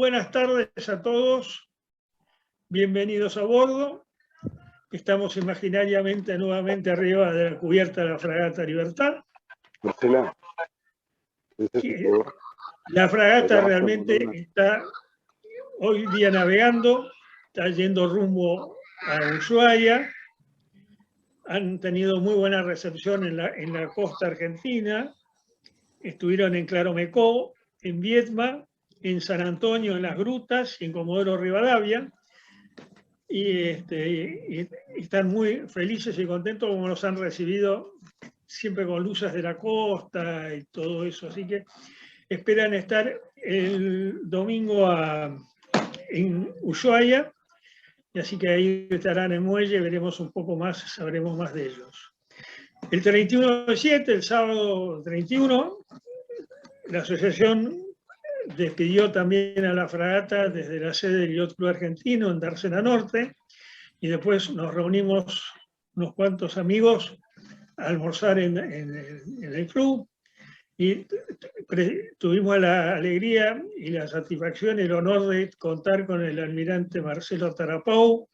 buenas tardes a todos. Bienvenidos a bordo. Estamos imaginariamente nuevamente arriba de la cubierta de la fragata Libertad. Marcela, la fragata realmente está hoy día navegando, está yendo rumbo a Ushuaia. Han tenido muy buena recepción en la costa argentina. Estuvieron en Claromecó, en Viedma, en San Antonio, en las Grutas y en Comodoro Rivadavia. Y están muy felices y contentos como nos han recibido siempre con luces de la costa y todo eso. Así que esperan estar el domingo en Ushuaia. Y así que ahí estarán en muelle, veremos un poco más, sabremos más de ellos. El 31/7, el sábado 31, la asociación despidió también a la fragata desde la sede del Yacht Club Argentino en Dársena Norte, y después nos reunimos unos cuantos amigos a almorzar en el club, y tuvimos la alegría y la satisfacción y el honor de contar con el almirante Marcelo Tarapau,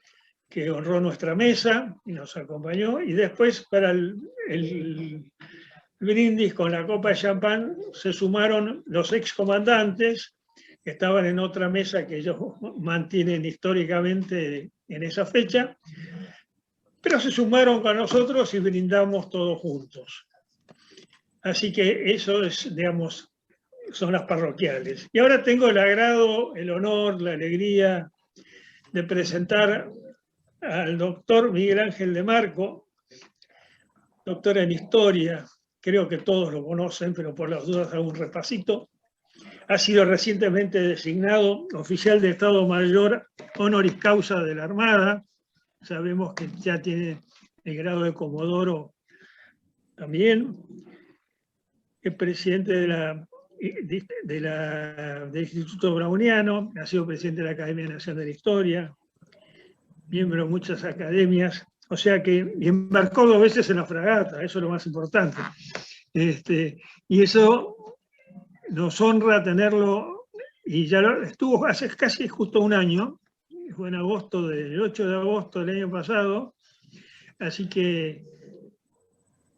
que honró nuestra mesa y nos acompañó, y después para el brindis con la copa de champán se sumaron los excomandantes que estaban en otra mesa que ellos mantienen históricamente en esa fecha, pero se sumaron con nosotros y brindamos todos juntos. Así que eso es, digamos, son las parroquiales. Y ahora tengo el agrado, el honor, la alegría de presentar al doctor Miguel Ángel de Marco, doctor en Historia. Creo que todos lo conocen, pero por las dudas hago un repasito. Ha sido recientemente designado oficial de Estado Mayor honoris causa de la Armada. Sabemos que ya tiene el grado de Comodoro también. Es presidente del Instituto Browniano, ha sido presidente de la Academia Nacional de la Historia, miembro de muchas academias. O sea que embarcó 2 veces en la fragata, eso es lo más importante. Y eso nos honra tenerlo, y ya estuvo hace casi justo un año, fue en agosto, el 8 de agosto del año pasado. Así que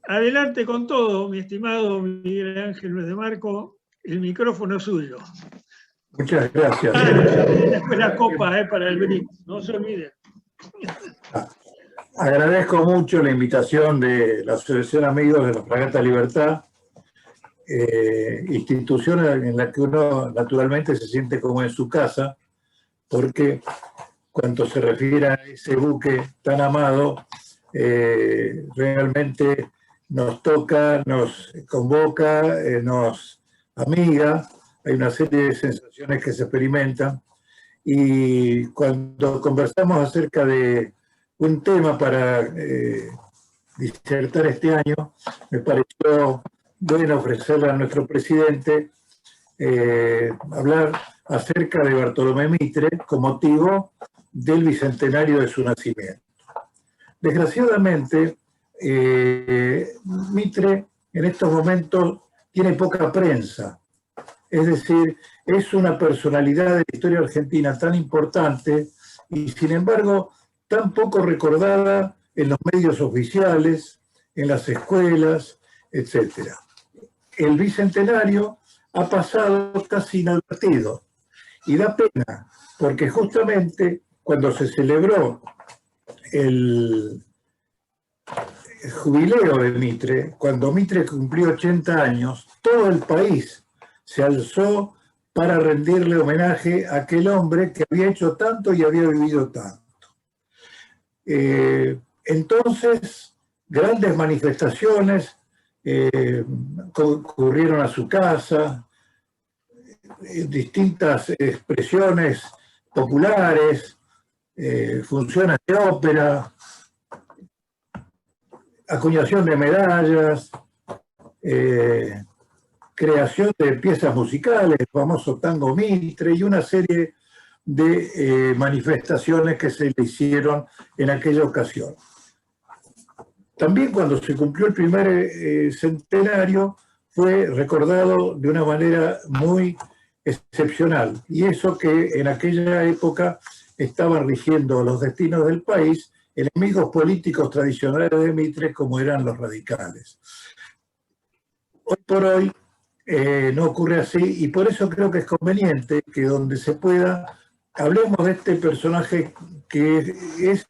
adelante con todo, mi estimado Miguel Ángel de Marco, el micrófono es suyo. Muchas gracias. Después la copa para el brindis, no se olviden. Agradezco mucho la invitación de la Asociación Amigos de la Fragata Libertad, institución en la que uno naturalmente se siente como en su casa, porque cuando se refiere a ese buque tan amado, realmente nos toca, nos convoca, nos amiga, hay una serie de sensaciones que se experimentan, y cuando conversamos acerca de un tema para disertar este año, me pareció bueno ofrecerle a nuestro presidente hablar acerca de Bartolomé Mitre con motivo del bicentenario de su nacimiento. Desgraciadamente, Mitre en estos momentos tiene poca prensa, es decir, es una personalidad de la historia argentina tan importante y sin embargo tan poco recordada en los medios oficiales, en las escuelas, etc. El bicentenario ha pasado casi inadvertido y da pena, porque justamente cuando se celebró el jubileo de Mitre, cuando Mitre cumplió 80 años, todo el país se alzó para rendirle homenaje a aquel hombre que había hecho tanto y había vivido tanto. Entonces, grandes manifestaciones concurrieron a su casa, distintas expresiones populares, funciones de ópera, acuñación de medallas, creación de piezas musicales, el famoso tango Mitre, y una serie de manifestaciones que se le hicieron en aquella ocasión. También cuando se cumplió el primer centenario fue recordado de una manera muy excepcional. Y eso que en aquella época estaban rigiendo los destinos del país enemigos políticos tradicionales de Mitre, como eran los radicales. Hoy por hoy no ocurre así, y por eso creo que es conveniente que donde se pueda hablemos de este personaje que es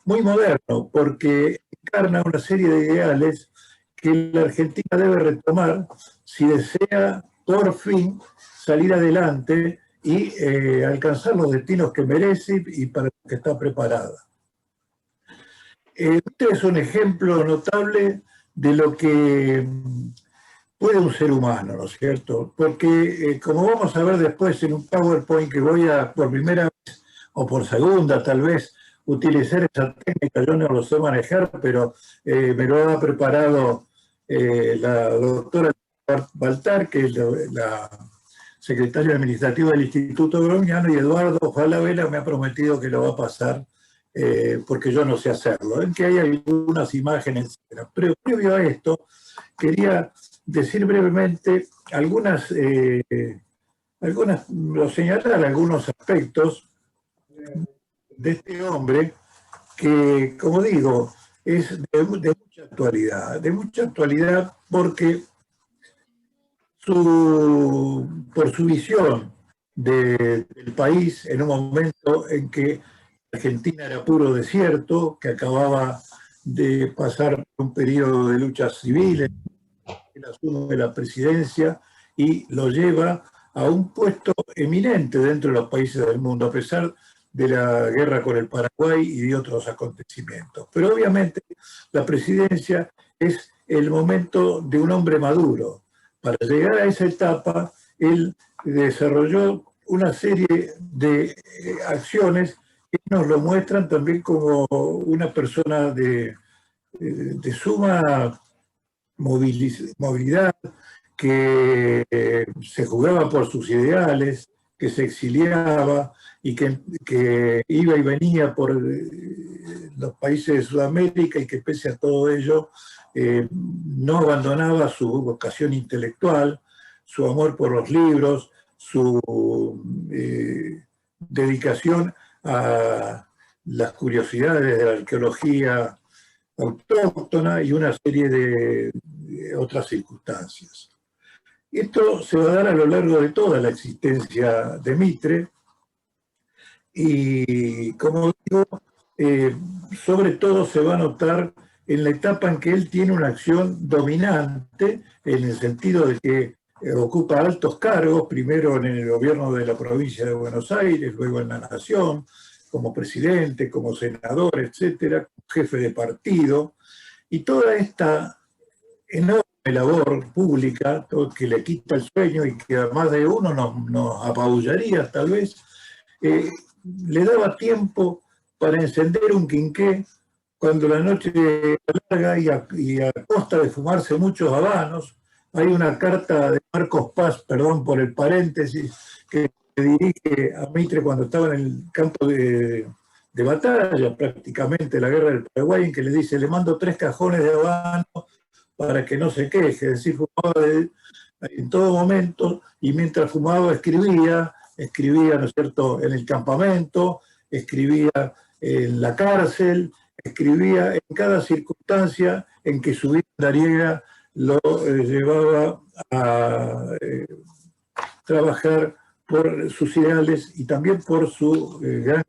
muy moderno, porque encarna una serie de ideales que la Argentina debe retomar si desea por fin salir adelante y alcanzar los destinos que merece y para los que está preparada. Este es un ejemplo notable de lo que puede un ser humano, ¿no es cierto? Porque como vamos a ver después en un PowerPoint que voy a por primera vez o por segunda tal vez utilizar esa técnica, yo no lo sé manejar, pero me lo ha preparado la doctora Baltar, que es la secretaria administrativa del Instituto Browniano, y Eduardo Falabella me ha prometido que lo va a pasar porque yo no sé hacerlo. En que hay algunas imágenes, pero previo a esto quería decir brevemente o señalar algunos aspectos de este hombre que, como digo, es de mucha actualidad porque por su visión del país en un momento en que Argentina era puro desierto, que acababa de pasar por un periodo de luchas civiles, él asume la presidencia y lo lleva a un puesto eminente dentro de los países del mundo, a pesar de la guerra con el Paraguay y de otros acontecimientos. Pero obviamente la presidencia es el momento de un hombre maduro. Para llegar a esa etapa, él desarrolló una serie de acciones que nos lo muestran también como una persona de suma movilidad, que se jugaba por sus ideales, que se exiliaba y que iba y venía por los países de Sudamérica y que pese a todo ello no abandonaba su vocación intelectual, su amor por los libros, su dedicación a las curiosidades de la arqueología autóctona y una serie de otras circunstancias. Esto se va a dar a lo largo de toda la existencia de Mitre y, como digo, sobre todo se va a notar en la etapa en que él tiene una acción dominante, en el sentido de que ocupa altos cargos, primero en el gobierno de la provincia de Buenos Aires, luego en la Nación, como presidente, como senador, etcétera, jefe de partido, y toda esta enorme labor pública que le quita el sueño y que a más de uno nos apabullaría tal vez, le daba tiempo para encender un quinqué cuando la noche larga y a costa de fumarse muchos habanos. Hay una carta de Marcos Paz, perdón por el paréntesis, que dirige a Mitre cuando estaba en el campo de batalla, prácticamente la guerra del Paraguay, en que le dice: le mando 3 cajones de habano para que no se queje. Es decir, fumaba en todo momento y mientras fumaba escribía, ¿no es cierto?, en el campamento, escribía en la cárcel, escribía en cada circunstancia en que su vida andariega lo llevaba a trabajar por sus ideales y también por su gran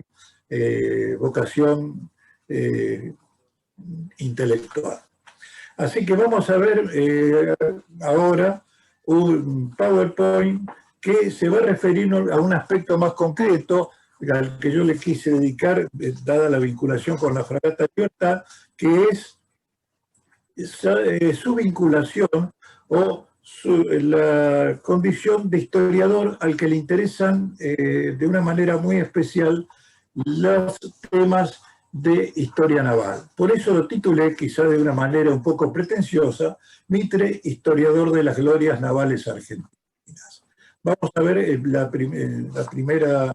vocación intelectual. Así que vamos a ver ahora un PowerPoint que se va a referir a un aspecto más concreto al que yo le quise dedicar, dada la vinculación con la Fragata Libertad, que es su vinculación o la condición de historiador al que le interesan de una manera muy especial los temas de historia naval. Por eso lo titulé, quizá de una manera un poco pretenciosa, Mitre, historiador de las glorias navales argentinas. Vamos a ver la primera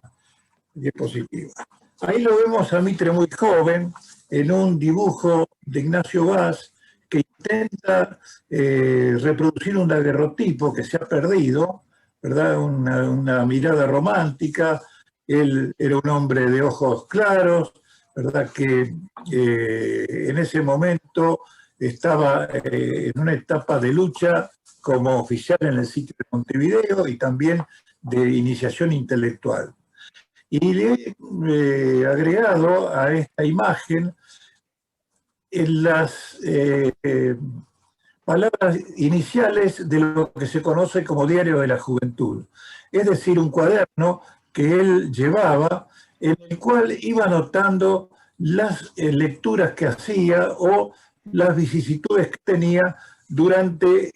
diapositiva. Ahí lo vemos a Mitre muy joven, en un dibujo de Ignacio Vaz, que intenta reproducir un daguerrotipo que se ha perdido, ¿verdad? Una mirada romántica. Él era un hombre de ojos claros, ¿verdad? Que en ese momento estaba en una etapa de lucha como oficial en el sitio de Montevideo y también de iniciación intelectual. Y le he agregado a esta imagen en las palabras iniciales de lo que se conoce como Diario de la Juventud, es decir, un cuaderno que él llevaba en el cual iba anotando las lecturas que hacía o las vicisitudes que tenía durante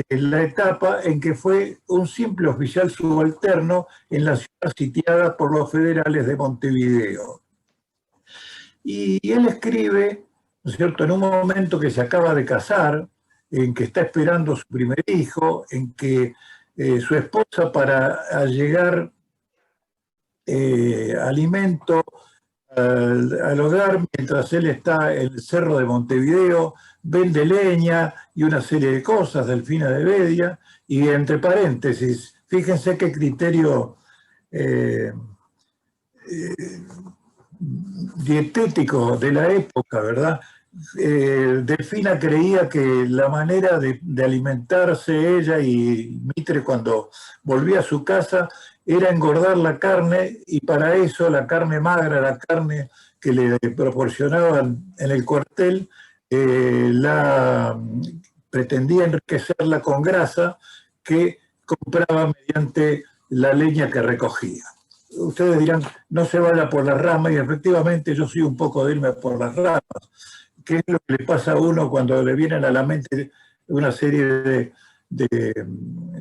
la etapa en que fue un simple oficial subalterno en la ciudad sitiada por los federales de Montevideo. Y él escribe, ¿no es cierto?, en un momento que se acaba de casar, en que está esperando su primer hijo, en que su esposa, para allegar alimento al hogar, mientras él está en el cerro de Montevideo, vende leña y una serie de cosas, Delfina de Bedia, y entre paréntesis, fíjense qué criterio dietético de la época, ¿verdad? Delfina creía que la manera de alimentarse ella y Mitre cuando volvía a su casa era engordar la carne, y para eso la carne magra, la carne que le proporcionaban en el cuartel, la pretendía enriquecerla con grasa que compraba mediante la leña que recogía. Ustedes dirán, no se vaya por las ramas, y efectivamente yo soy un poco de irme por las ramas. ¿Qué es lo que le pasa a uno cuando le vienen a la mente una serie de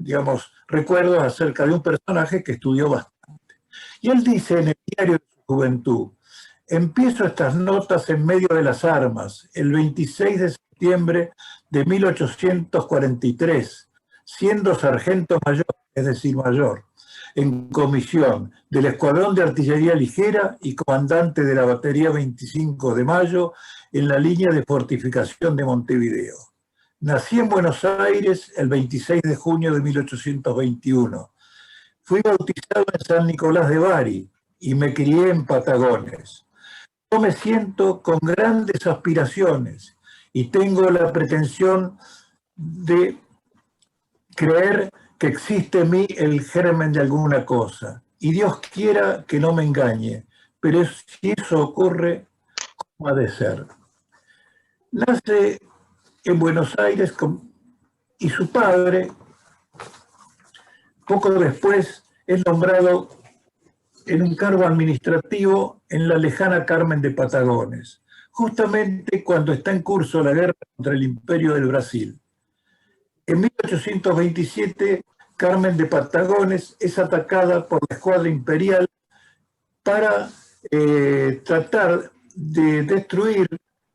digamos, recuerdos acerca de un personaje que estudió bastante? Y él dice en el Diario de su Juventud: empiezo estas notas en medio de las armas, el 26 de septiembre de 1843, siendo sargento mayor, es decir, mayor, en comisión del Escuadrón de Artillería Ligera y comandante de la Batería 25 de Mayo en la línea de fortificación de Montevideo. Nací en Buenos Aires el 26 de junio de 1821. Fui bautizado en San Nicolás de Bari y me crié en Patagones. Yo me siento con grandes aspiraciones y tengo la pretensión de creer que existe en mí el germen de alguna cosa. Y Dios quiera que no me engañe, pero si eso ocurre, ¿cómo ha de ser? Nace en Buenos Aires y su padre, poco después, es nombrado en un cargo administrativo en la lejana Carmen de Patagones, justamente cuando está en curso la guerra contra el Imperio del Brasil. En 1827, Carmen de Patagones es atacada por la escuadra imperial para tratar de destruir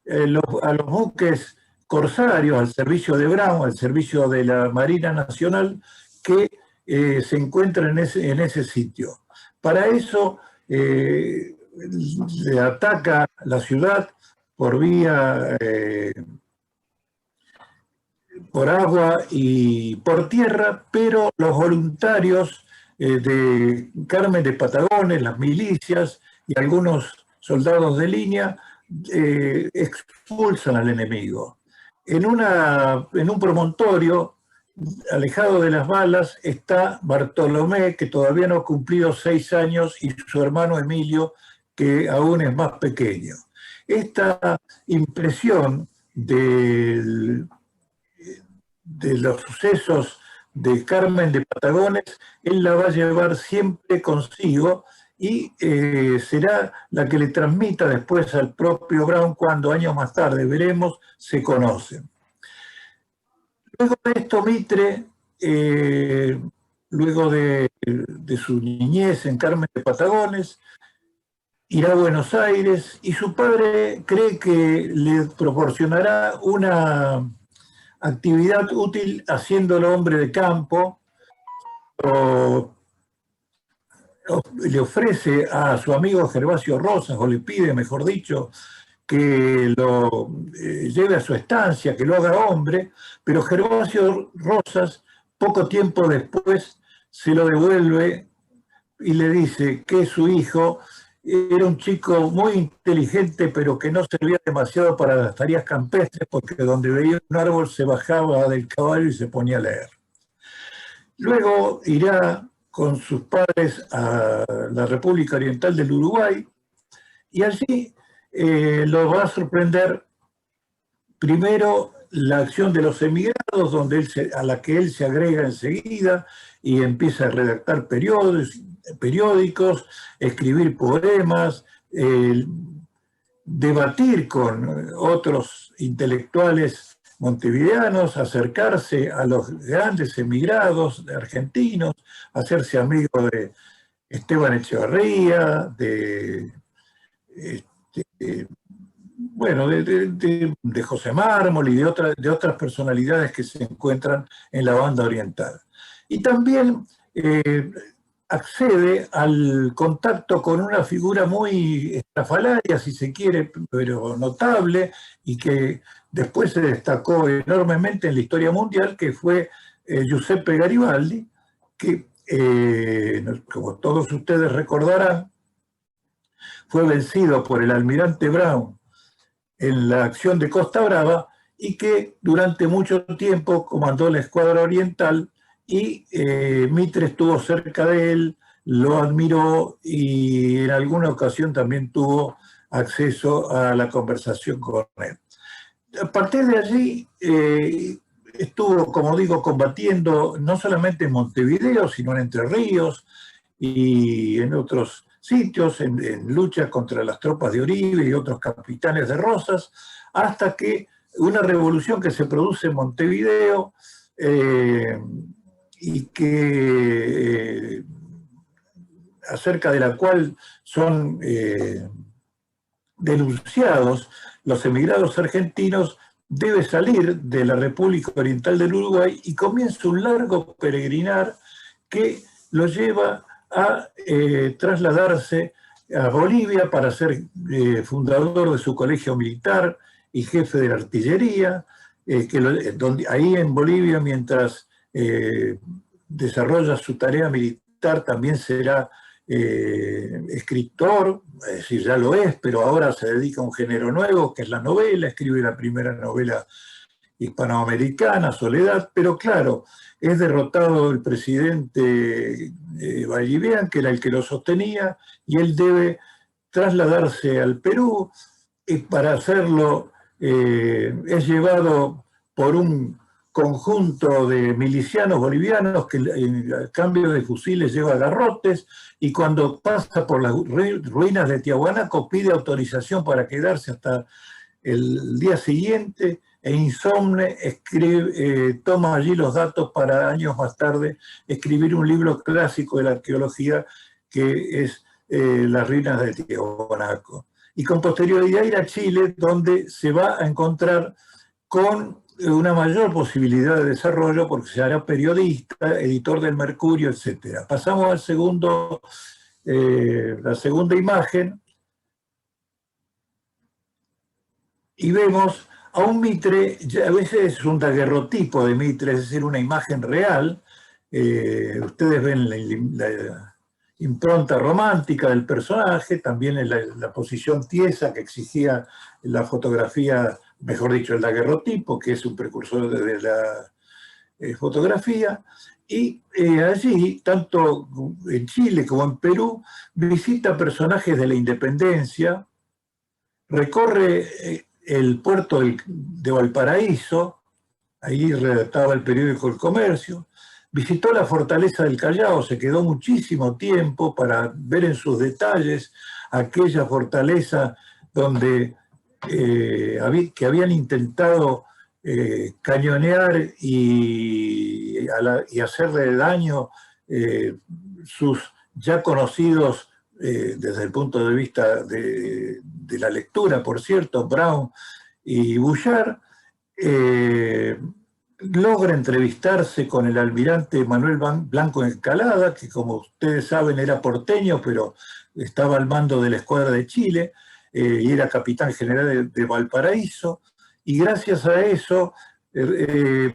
a los buques corsarios al servicio de Brown, al servicio de la Marina Nacional, que se encuentran en ese sitio. Para eso le ataca la ciudad por vía, por agua y por tierra, pero los voluntarios de Carmen de Patagones, las milicias y algunos soldados de línea expulsan al enemigo. En un promontorio alejado de las balas está Bartolomé, que todavía no ha cumplido 6 años, y su hermano Emilio, que aún es más pequeño. Esta impresión de los sucesos de Carmen de Patagones, él la va a llevar siempre consigo y será la que le transmita después al propio Brown cuando años más tarde, veremos, se conocen. Luego de esto, Mitre, luego de su niñez en Carmen de Patagones, irá a Buenos Aires y su padre cree que le proporcionará una actividad útil haciéndolo hombre de campo, le ofrece a su amigo Gervasio Rosas, o le pide, mejor dicho, que lo lleve a su estancia, que lo haga hombre, pero Gervasio Rosas, poco tiempo después, se lo devuelve y le dice que su hijo era un chico muy inteligente, pero que no servía demasiado para las tareas campestres, porque donde veía un árbol se bajaba del caballo y se ponía a leer. Luego irá con sus padres a la República Oriental del Uruguay y allí lo va a sorprender primero la acción de los emigrados, a la que él se agrega enseguida y empieza a redactar periódicos, escribir poemas, debatir con otros intelectuales montevideanos, acercarse a los grandes emigrados argentinos, hacerse amigo de Esteban Echeverría, de José Mármol y de otras personalidades que se encuentran en la banda oriental. Y también accede al contacto con una figura muy estrafalaria, si se quiere, pero notable, y que después se destacó enormemente en la historia mundial, que fue Giuseppe Garibaldi, que, como todos ustedes recordarán, fue vencido por el almirante Brown en la acción de Costa Brava y que durante mucho tiempo comandó la escuadra oriental y Mitre estuvo cerca de él, lo admiró y en alguna ocasión también tuvo acceso a la conversación con él. A partir de allí estuvo, como digo, combatiendo no solamente en Montevideo, sino en Entre Ríos y en otros sitios, en lucha contra las tropas de Uribe y otros capitanes de Rosas, hasta que una revolución que se produce en Montevideo y que acerca de la cual son denunciados los emigrados argentinos, debe salir de la República Oriental del Uruguay y comienza un largo peregrinar que lo lleva a trasladarse a Bolivia para ser fundador de su colegio militar y jefe de la artillería, ahí en Bolivia, mientras desarrolla su tarea militar, también será escritor, es decir, ya lo es, pero ahora se dedica a un género nuevo, que es la novela, escribe la primera novela hispanoamericana, Soledad, pero claro, es derrotado el presidente Ballivián, que era el que lo sostenía, y él debe trasladarse al Perú, y para hacerlo es llevado por un conjunto de milicianos bolivianos que a cambio de fusiles lleva garrotes, y cuando pasa por las ruinas de Tiahuanaco pide autorización para quedarse hasta el día siguiente, e insomne toma allí los datos para años más tarde escribir un libro clásico de la arqueología que es Las ruinas de Tiahuanaco. Y con posterioridad ir a Chile, donde se va a encontrar con una mayor posibilidad de desarrollo porque se hará periodista, editor del Mercurio, etc. Pasamos al la segunda imagen y vemos a un Mitre, a veces es un daguerrotipo de Mitre, es decir, una imagen real. Ustedes ven la impronta romántica del personaje, también en la posición tiesa que exigía la fotografía, mejor dicho, el daguerrotipo, que es un precursor de la fotografía. Y allí, tanto en Chile como en Perú, visita personajes de la independencia, recorre el puerto de Valparaíso, ahí redactaba el periódico El Comercio, visitó la fortaleza del Callao, se quedó muchísimo tiempo para ver en sus detalles aquella fortaleza donde que habían intentado cañonear y hacerle daño sus ya conocidos, desde el punto de vista de la lectura, por cierto, Brown y Bouchard. Logra entrevistarse con el almirante Manuel Blanco Encalada, que como ustedes saben era porteño, pero estaba al mando de la escuadra de Chile, y era capitán general de Valparaíso, y gracias a eso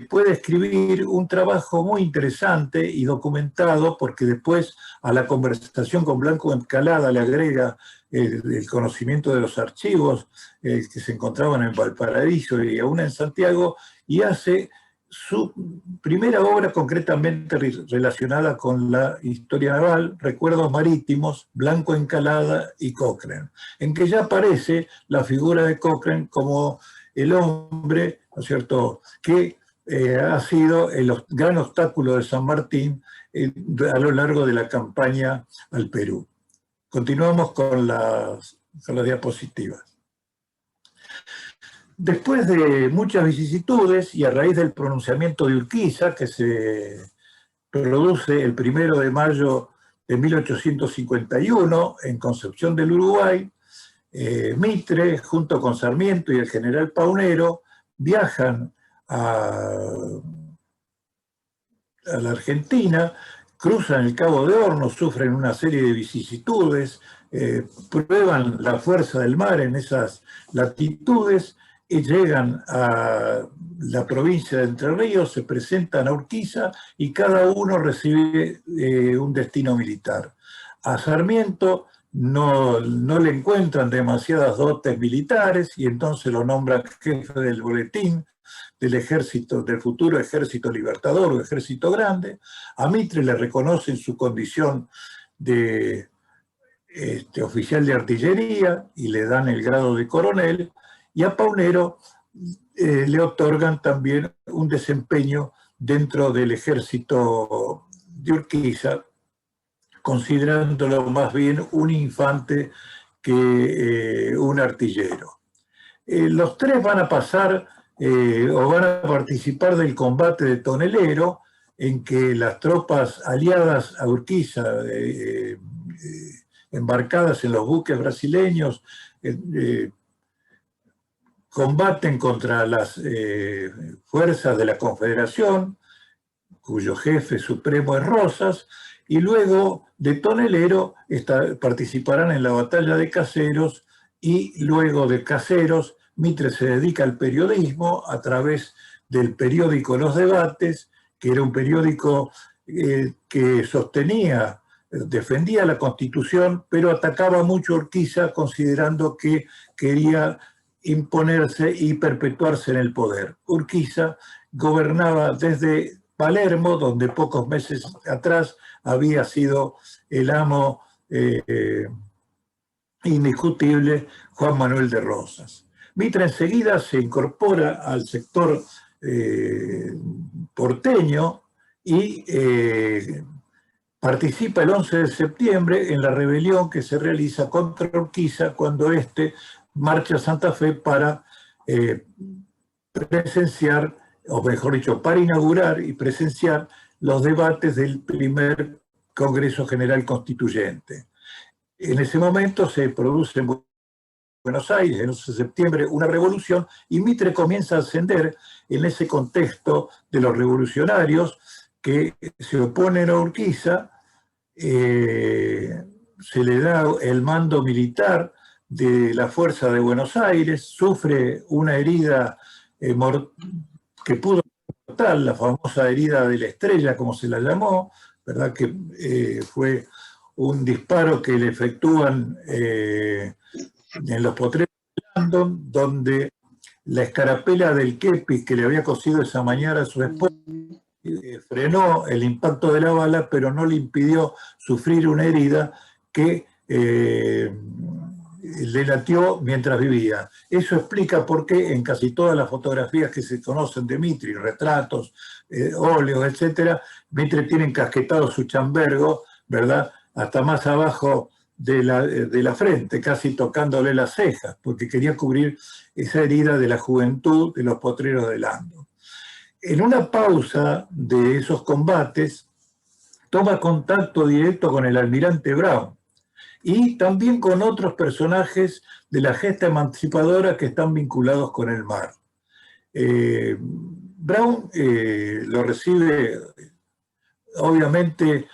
puede escribir un trabajo muy interesante y documentado, porque después a la conversación con Blanco Encalada le agrega el conocimiento de los archivos que se encontraban en Valparaíso y aún en Santiago, y hace su primera obra concretamente relacionada con la historia naval, Recuerdos Marítimos, Blanco Encalada y Cochrane, en que ya aparece la figura de Cochrane como el hombre, ¿no es cierto?, que ha sido el gran obstáculo de San Martín a lo largo de la campaña al Perú. Continuamos con las diapositivas. Después de muchas vicisitudes y a raíz del pronunciamiento de Urquiza, que se produce el 1 de mayo de 1851 en Concepción del Uruguay, Mitre, junto con Sarmiento y el general Paunero, viajan a la Argentina, cruzan el Cabo de Hornos, sufren una serie de vicisitudes, prueban la fuerza del mar en esas latitudes y llegan a la provincia de Entre Ríos, se presentan a Urquiza y cada uno recibe un destino militar. A Sarmiento no le encuentran demasiadas dotes militares y entonces lo nombran jefe del boletín del ejército, del futuro ejército libertador o ejército grande. A Mitre le reconocen su condición de oficial de artillería y le dan el grado de coronel, y a Paunero le otorgan también un desempeño dentro del ejército de Urquiza, considerándolo más bien un infante que un artillero. Los tres van a pasar o van a participar del combate de Tonelero, en que las tropas aliadas a Urquiza, embarcadas en los buques brasileños, combaten contra las fuerzas de la Confederación, cuyo jefe supremo es Rosas, y luego de Tonelero participarán en la batalla de Caseros, y luego de Caseros Mitre se dedica al periodismo a través del periódico Los Debates, que era un periódico que defendía la Constitución, pero atacaba mucho a Urquiza, considerando que quería imponerse y perpetuarse en el poder. Urquiza gobernaba desde Palermo, donde pocos meses atrás había sido el amo indiscutible Juan Manuel de Rosas. Mitre enseguida se incorpora al sector porteño y participa el 11 de septiembre en la rebelión que se realiza contra Urquiza cuando éste marcha a Santa Fe para presenciar, o mejor dicho, para inaugurar y presenciar los debates del primer Congreso General Constituyente. En ese momento se produce en Buenos Aires, el 11 de septiembre, una revolución, y Mitre comienza a ascender en ese contexto de los revolucionarios que se oponen a Urquiza. Se le da el mando militar de la Fuerza de Buenos Aires, sufre una herida que pudo ser mortal, la famosa herida de la estrella, como se la llamó, ¿verdad? Que fue un disparo que le efectúan en los potreros de Landon, donde la escarapela del kepi que le había cosido esa mañana a su esposa frenó el impacto de la bala, pero no le impidió sufrir una herida que le latió mientras vivía. Eso explica por qué en casi todas las fotografías que se conocen de Mitre, retratos, óleos, etc., Mitre tiene encasquetado su chambergo, ¿verdad?, hasta más abajo de la frente, casi tocándole las cejas, porque quería cubrir esa herida de la juventud de los potreros de Landon. En una pausa de esos combates, toma contacto directo con el almirante Brown y también con otros personajes de la gesta emancipadora que están vinculados con el mar. Brown lo recibe, obviamente,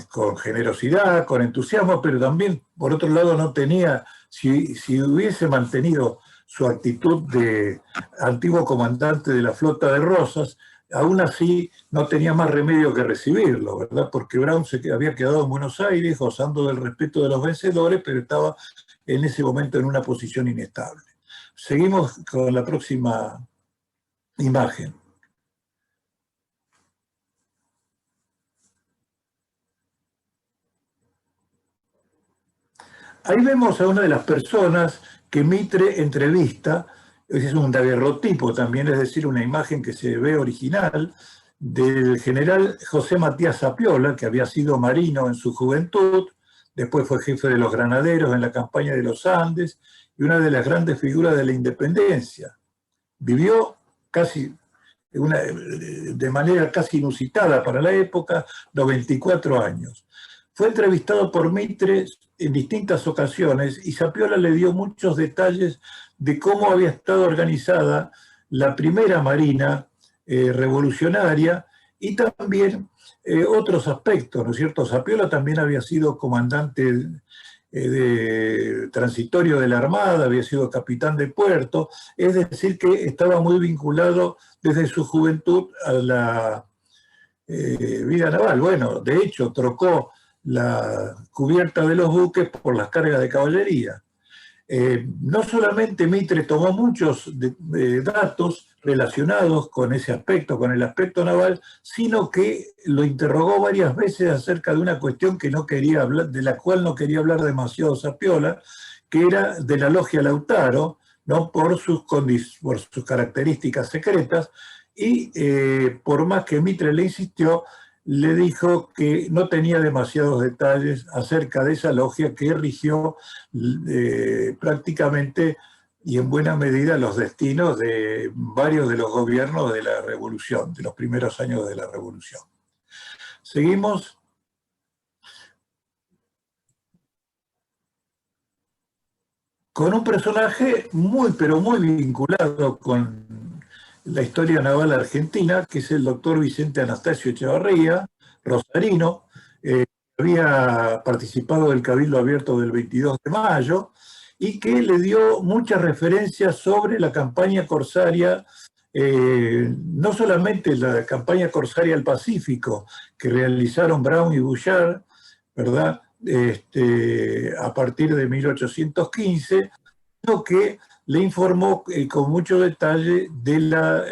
con generosidad, con entusiasmo, pero también, por otro lado, no tenía, si hubiese mantenido su actitud de antiguo comandante de la flota de Rosas, aún así no tenía más remedio que recibirlo, ¿verdad? Porque Brown había quedado en Buenos Aires gozando del respeto de los vencedores, pero estaba en ese momento en una posición inestable. Seguimos con la próxima imagen. Ahí vemos a una de las personas que Mitre entrevista. Es un daguerrotipo también, es decir, una imagen que se ve original del general José Matías Zapiola, que había sido marino en su juventud, después fue jefe de los granaderos en la campaña de los Andes y una de las grandes figuras de la independencia. Vivió de manera casi inusitada para la época, 94 años. Fue entrevistado por Mitre en distintas ocasiones y Zapiola le dio muchos detalles de cómo había estado organizada la primera marina revolucionaria y también otros aspectos, ¿no es cierto? Zapiola también había sido comandante transitorio de la Armada, había sido capitán de puerto, es decir, que estaba muy vinculado desde su juventud a la vida naval. Bueno, de hecho, trocó la cubierta de los buques por las cargas de caballería. No solamente Mitre tomó muchos datos relacionados con ese aspecto, con el aspecto naval, sino que lo interrogó varias veces acerca de una cuestión que no quería hablar, de la cual no quería hablar demasiado Zapiola, que era de la logia Lautaro, ¿no? por sus características secretas, y por más que Mitre le insistió, le dijo que no tenía demasiados detalles acerca de esa logia que rigió prácticamente y en buena medida los destinos de varios de los gobiernos de la Revolución, de los primeros años de la Revolución. Seguimos. Con un personaje muy, pero muy vinculado con la historia naval argentina, que es el doctor Vicente Anastasio Echevarría, rosarino, había participado del Cabildo Abierto del 22 de mayo, y que le dio muchas referencias sobre la campaña corsaria, no solamente la campaña corsaria al Pacífico, que realizaron Brown y Bouchard, ¿verdad? A partir de 1815, sino que le informó con mucho detalle de la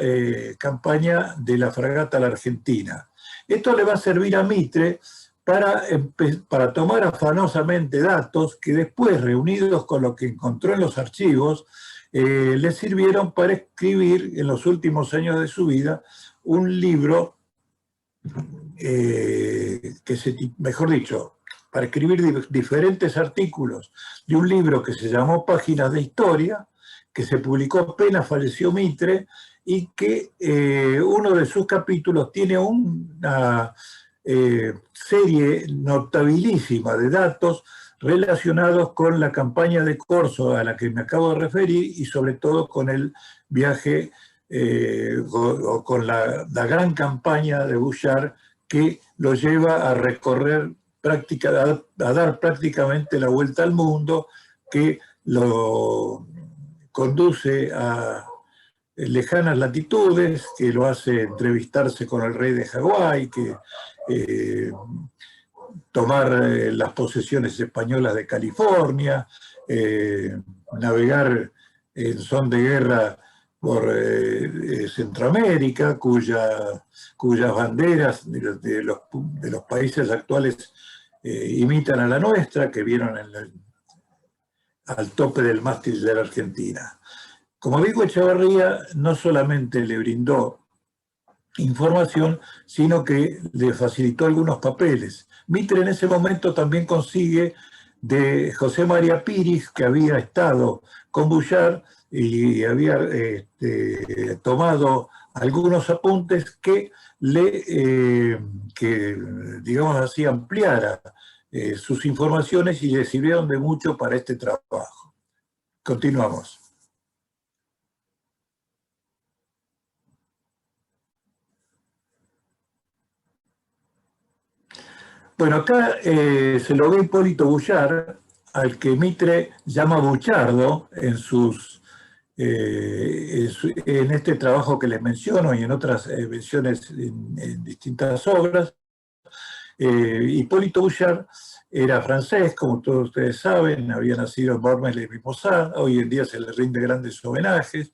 campaña de la fragata La Argentina. Esto le va a servir a Mitre para tomar afanosamente datos que después, reunidos con lo que encontró en los archivos, le sirvieron para escribir en los últimos años de su vida un libro mejor dicho, para escribir diferentes artículos de un libro que se llamó Páginas de Historia, que se publicó apenas falleció Mitre, y que uno de sus capítulos tiene una serie notabilísima de datos relacionados con la campaña de Corso a la que me acabo de referir y sobre todo con el viaje o con la gran campaña de Bouchard que lo lleva a recorrer, a dar prácticamente la vuelta al mundo, que lo conduce a lejanas latitudes, que lo hace entrevistarse con el rey de Hawái, que tomar las posesiones españolas de California, navegar en son de guerra por Centroamérica, cuyas banderas de los países actuales imitan a la nuestra, que vieron al tope del mástil de la Argentina. Como digo, Echevarría no solamente le brindó información, sino que le facilitó algunos papeles. Mitre en ese momento también consigue de José María Piris, que había estado con Bouchard y había tomado algunos apuntes que digamos así, ampliara sus informaciones y le sirvieron de mucho para este trabajo. Continuamos. Bueno, acá se lo ve Hipólito Bouchard, al que Mitre llama Buchardo en sus en este trabajo que les menciono y en otras menciones en distintas obras. Hipólito Bouchard era francés, como todos ustedes saben, había nacido en Bormes-les-Mimosas, hoy en día se le rinde grandes homenajes.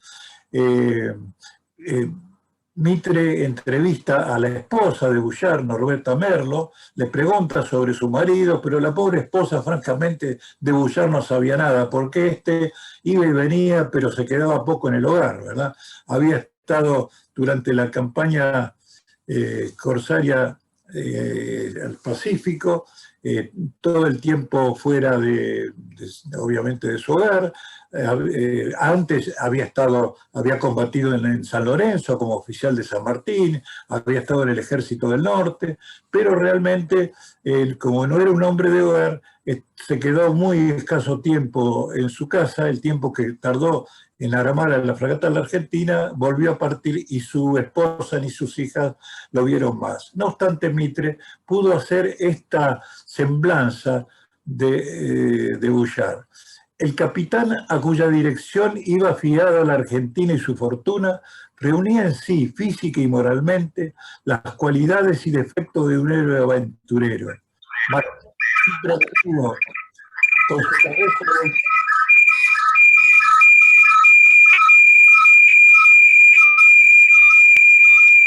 Mitre entrevista a la esposa de Bouchard, Norberta Merlo, le pregunta sobre su marido, pero la pobre esposa, francamente, de Bouchard no sabía nada, porque este iba y venía, pero se quedaba poco en el hogar, ¿verdad? Había estado durante la campaña corsaria al Pacífico, todo el tiempo fuera obviamente de su hogar. Antes había combatido en San Lorenzo como oficial de San Martín, había estado en el Ejército del Norte, pero realmente, como no era un hombre de hogar, se quedó muy escaso tiempo en su casa, el tiempo que tardó en armar a la fragata de la Argentina, volvió a partir y su esposa ni sus hijas lo vieron más. No obstante, Mitre pudo hacer esta semblanza de Bouchard. El capitán a cuya dirección iba fiada la Argentina y su fortuna, reunía en sí, física y moralmente, las cualidades y defectos de un héroe aventurero. Con su cabeza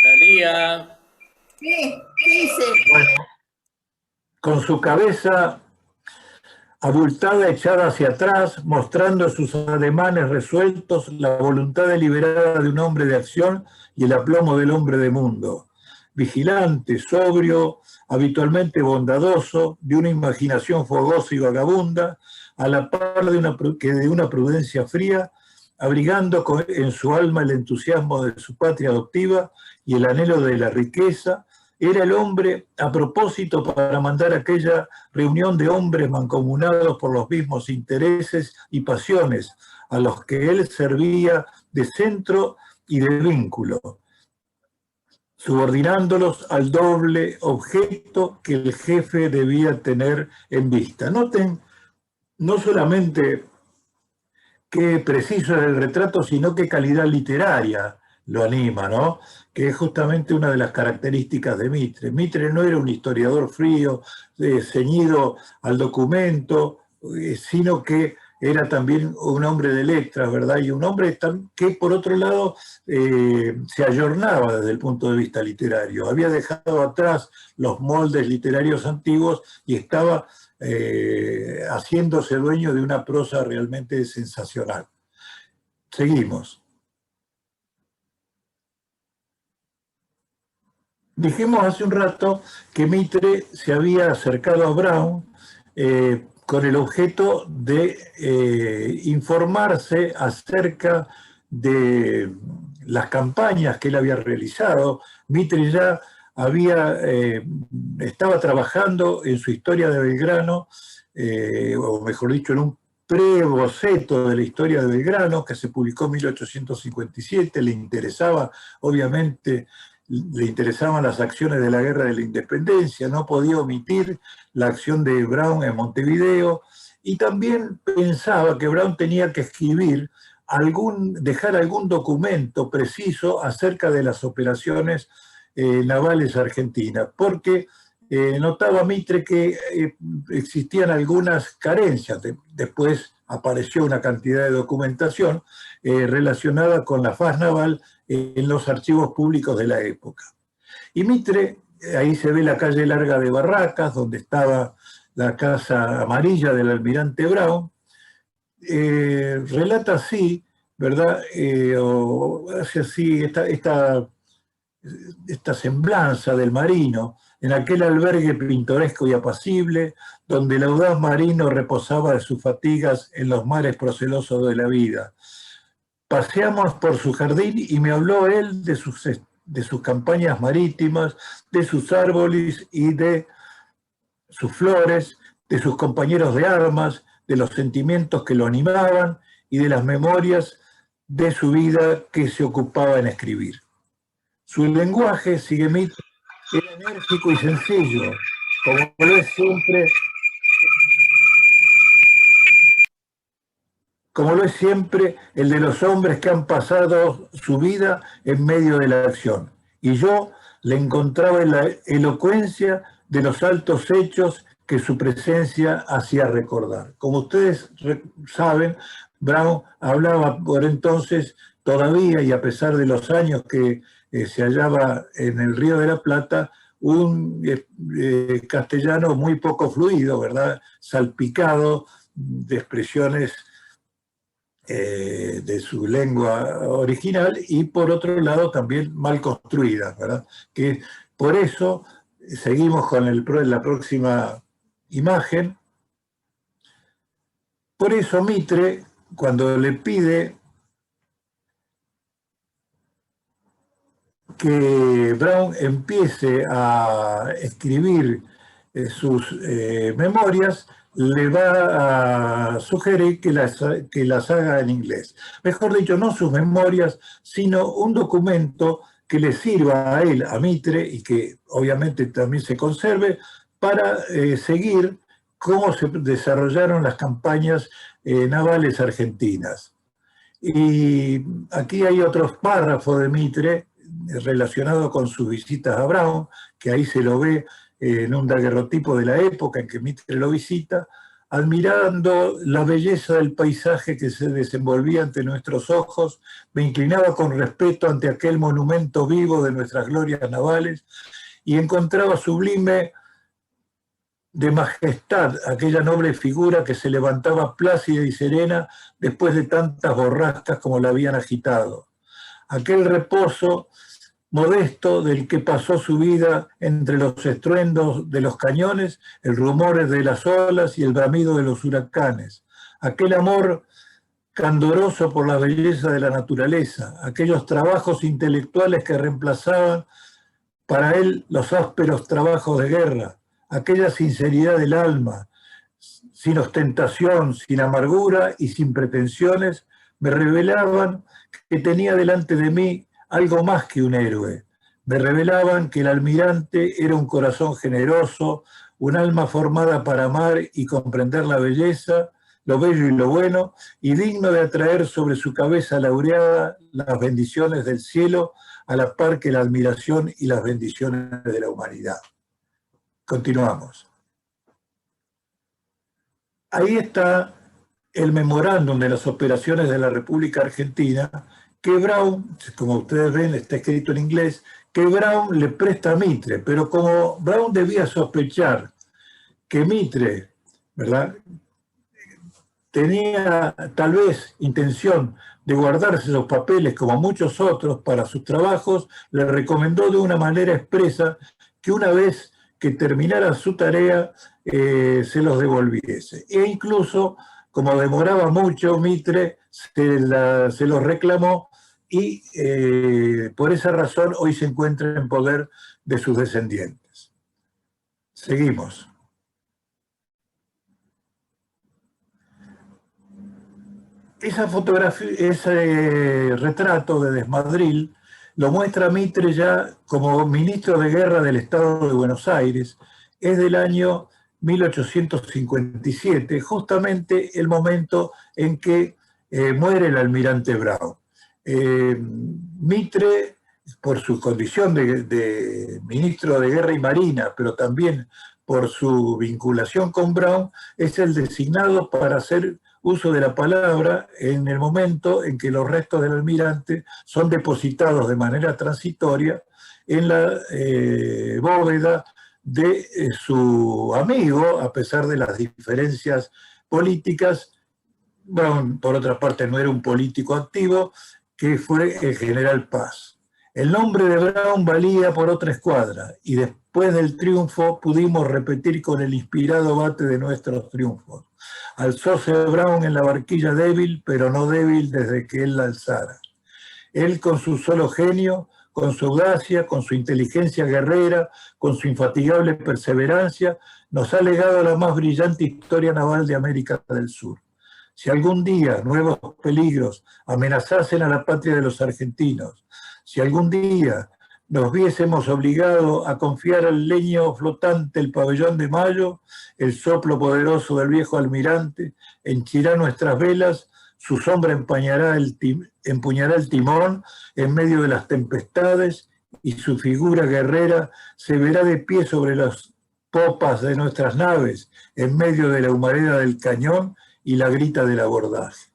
Analía. ¿Qué dice? Bueno, con su cabeza abultada echada hacia atrás, mostrando sus ademanes resueltos la voluntad deliberada de un hombre de acción y el aplomo del hombre de mundo. Vigilante, sobrio, habitualmente bondadoso, de una imaginación fogosa y vagabunda, a la par de una prudencia fría, abrigando en su alma el entusiasmo de su patria adoptiva y el anhelo de la riqueza. Era el hombre a propósito para mandar aquella reunión de hombres mancomunados por los mismos intereses y pasiones, a los que él servía de centro y de vínculo, subordinándolos al doble objeto que el jefe debía tener en vista. Noten, no solamente qué preciso es el retrato, sino qué calidad literaria lo anima, ¿no? Que es justamente una de las características de Mitre. Mitre no era un historiador frío, ceñido al documento, sino que era también un hombre de letras, ¿verdad? Y un hombre que, por otro lado, se ayornaba desde el punto de vista literario. Había dejado atrás los moldes literarios antiguos y estaba haciéndose dueño de una prosa realmente sensacional. Seguimos. Dijimos hace un rato que Mitre se había acercado a Brown con el objeto de informarse acerca de las campañas que él había realizado. Mitre ya estaba trabajando en su historia de Belgrano, o mejor dicho, en un pre-boceto de la historia de Belgrano, que se publicó en 1857, le interesaba, obviamente, le interesaban las acciones de la Guerra de la Independencia, no podía omitir la acción de Brown en Montevideo, y también pensaba que Brown tenía que escribir, dejar algún documento preciso acerca de las operaciones navales argentinas, porque notaba Mitre que existían algunas carencias. Después apareció una cantidad de documentación relacionada con la faz naval en los archivos públicos de la época. Y Mitre, ahí se ve la calle larga de Barracas, donde estaba la Casa Amarilla del almirante Brown, relata así, ¿verdad? O hace así esta semblanza del marino en aquel albergue pintoresco y apacible, donde el audaz marino reposaba de sus fatigas en los mares procelosos de la vida. Paseamos por su jardín y me habló él de sus campañas marítimas, de sus árboles y de sus flores, de sus compañeros de armas, de los sentimientos que lo animaban y de las memorias de su vida que se ocupaba en escribir. Su lenguaje, sigue Mitre, era enérgico y sencillo, como lo es siempre como lo es siempre el de los hombres que han pasado su vida en medio de la acción. Y yo le encontraba en la elocuencia de los altos hechos que su presencia hacía recordar. Como ustedes saben, Brown hablaba por entonces todavía, y a pesar de los años que se hallaba en el Río de la Plata, un castellano muy poco fluido, ¿verdad? Salpicado de expresiones de su lengua original y por otro lado también mal construidas, ¿verdad? Que por eso seguimos con la próxima imagen. Por eso Mitre, cuando le pide que Brown empiece a escribir sus memorias, le va a sugerir que las haga en inglés. Mejor dicho, no sus memorias, sino un documento que le sirva a él, a Mitre, y que obviamente también se conserve, para seguir cómo se desarrollaron las campañas navales argentinas. Y aquí hay otros párrafos de Mitre relacionados con sus visitas a Brown, que ahí se lo ve en un daguerrotipo de la época en que Mitre lo visita, admirando la belleza del paisaje que se desenvolvía ante nuestros ojos, me inclinaba con respeto ante aquel monumento vivo de nuestras glorias navales y encontraba sublime de majestad aquella noble figura que se levantaba plácida y serena después de tantas borrascas como la habían agitado. Aquel reposo modesto del que pasó su vida entre los estruendos de los cañones, el rumor de las olas y el bramido de los huracanes. Aquel amor candoroso por la belleza de la naturaleza, aquellos trabajos intelectuales que reemplazaban para él los ásperos trabajos de guerra, aquella sinceridad del alma, sin ostentación, sin amargura y sin pretensiones, me revelaban que tenía delante de mí algo más que un héroe. Me revelaban que el almirante era un corazón generoso, un alma formada para amar y comprender la belleza, lo bello y lo bueno, y digno de atraer sobre su cabeza laureada las bendiciones del cielo, a la par que la admiración y las bendiciones de la humanidad. Continuamos. Ahí está el memorándum de las operaciones de la República Argentina, que Brown, como ustedes ven, está escrito en inglés, que Brown le presta a Mitre, pero como Brown debía sospechar que Mitre, ¿verdad?, tenía tal vez intención de guardarse esos papeles como muchos otros para sus trabajos, le recomendó de una manera expresa que una vez que terminara su tarea se los devolviese. E incluso, como demoraba mucho, Mitre se los reclamó y por esa razón hoy se encuentra en poder de sus descendientes. Seguimos. Esa fotografía, ese retrato de Desmadril lo muestra Mitre ya como ministro de Guerra del Estado de Buenos Aires. Es del año 1857, justamente el momento en que muere el almirante Brown. Mitre, por su condición de ministro de Guerra y Marina, pero también por su vinculación con Brown, es el designado para hacer uso de la palabra en el momento en que los restos del almirante son depositados de manera transitoria en la bóveda de su amigo, a pesar de las diferencias políticas. Brown, por otra parte, no era un político activo, que fue el general Paz. El nombre de Brown valía por otra escuadra, y después del triunfo pudimos repetir con el inspirado bate de nuestros triunfos. Alzóse Brown en la barquilla débil, pero no débil desde que él la alzara. Él, con su solo genio, con su audacia, con su inteligencia guerrera, con su infatigable perseverancia, nos ha legado la más brillante historia naval de América del Sur. Si algún día nuevos peligros amenazasen a la patria de los argentinos, si algún día nos viésemos obligados a confiar al leño flotante el pabellón de Mayo, el soplo poderoso del viejo almirante henchirá nuestras velas su sombra empuñará el timón en medio de las tempestades y su figura guerrera se verá de pie sobre las popas de nuestras naves en medio de la humareda del cañón y la grita del abordaje.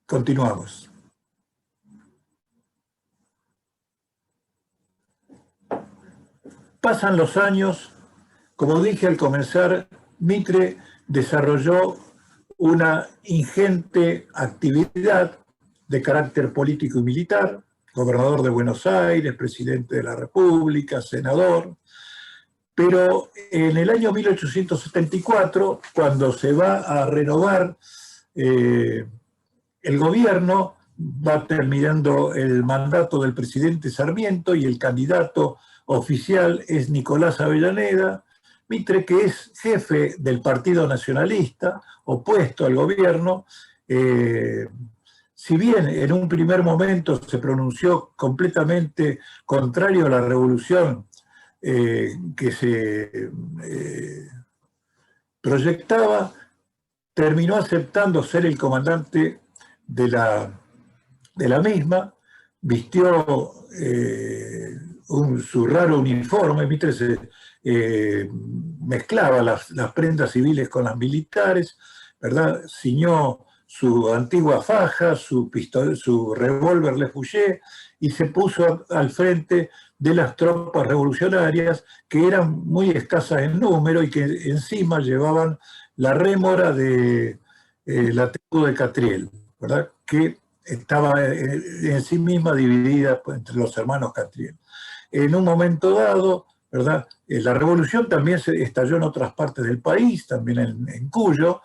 Continuamos. Pasan los años. Como dije al comenzar, Mitre desarrolló una ingente actividad de carácter político y militar, gobernador de Buenos Aires, presidente de la República, senador, pero en el año 1874, cuando se va a renovar el gobierno, va terminando el mandato del presidente Sarmiento y el candidato oficial es Nicolás Avellaneda. Mitre, que es jefe del Partido Nacionalista, opuesto al gobierno, si bien en un primer momento se pronunció completamente contrario a la revolución que se proyectaba, terminó aceptando ser el comandante de la misma, vistió su raro uniforme. Mitre se mezclaba las prendas civiles con las militares, ¿verdad? Ciñó su antigua faja, su revólver Le Fouché, y se puso al frente de las tropas revolucionarias, que eran muy escasas en número y que encima llevaban la rémora de la tribu de Catriel, ¿verdad? Que estaba en sí misma dividida entre los hermanos Catriel. En un momento dado, ¿verdad? La revolución también se estalló en otras partes del país, también en Cuyo.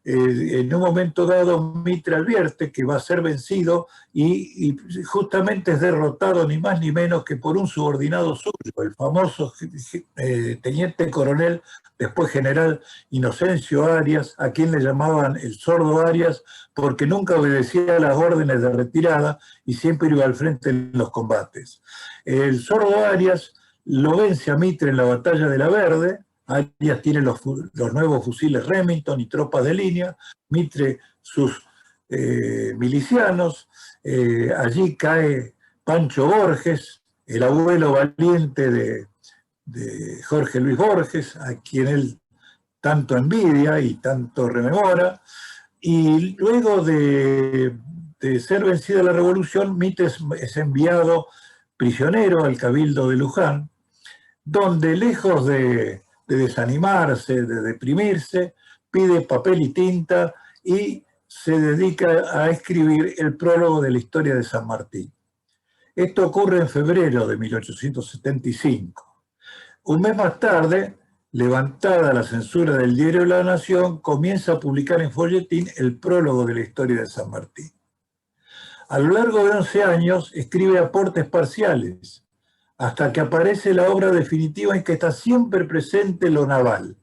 En un momento dado, Mitre advierte que va a ser vencido y justamente es derrotado ni más ni menos que por un subordinado suyo, el famoso teniente coronel, después general Inocencio Arias, a quien le llamaban el sordo Arias, porque nunca obedecía a las órdenes de retirada y siempre iba al frente en los combates. El sordo Arias lo vence a Mitre en la batalla de la Verde. Arias tiene los nuevos fusiles Remington y tropas de línea, Mitre sus milicianos. Allí cae Pancho Borges, el abuelo valiente de Jorge Luis Borges, a quien él tanto envidia y tanto rememora. Y luego de ser vencida la revolución, Mitre es enviado prisionero al Cabildo de Luján, donde lejos de desanimarse, de deprimirse, pide papel y tinta y se dedica a escribir el prólogo de la historia de San Martín. Esto ocurre en febrero de 1875. Un mes más tarde, levantada la censura del diario La Nación, comienza a publicar en folletín el prólogo de la historia de San Martín. A lo largo de 11 años escribe aportes parciales, hasta que aparece la obra definitiva en que está siempre presente lo naval,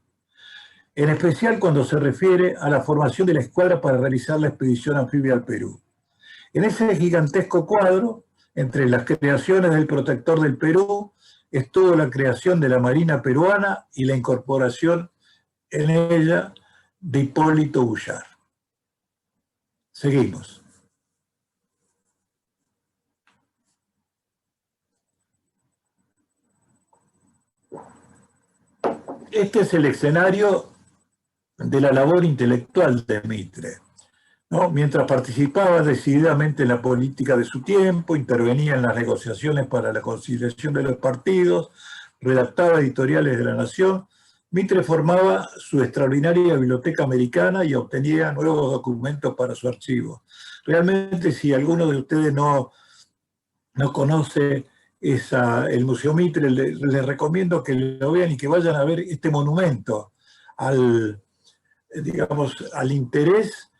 en especial cuando se refiere a la formación de la escuadra para realizar la expedición anfibia al Perú. En ese gigantesco cuadro, entre las creaciones del Protector del Perú, estuvo la creación de la Marina Peruana y la incorporación en ella de Hipólito Bullard. Seguimos. Este es el escenario de la labor intelectual de Mitre, ¿no? Mientras participaba decididamente en la política de su tiempo, intervenía en las negociaciones para la conciliación de los partidos, redactaba editoriales de La Nación, Mitre formaba su extraordinaria biblioteca americana y obtenía nuevos documentos para su archivo. Realmente, si alguno de ustedes no conoce el Museo Mitre, les recomiendo que lo vean y que vayan a ver este monumento al interés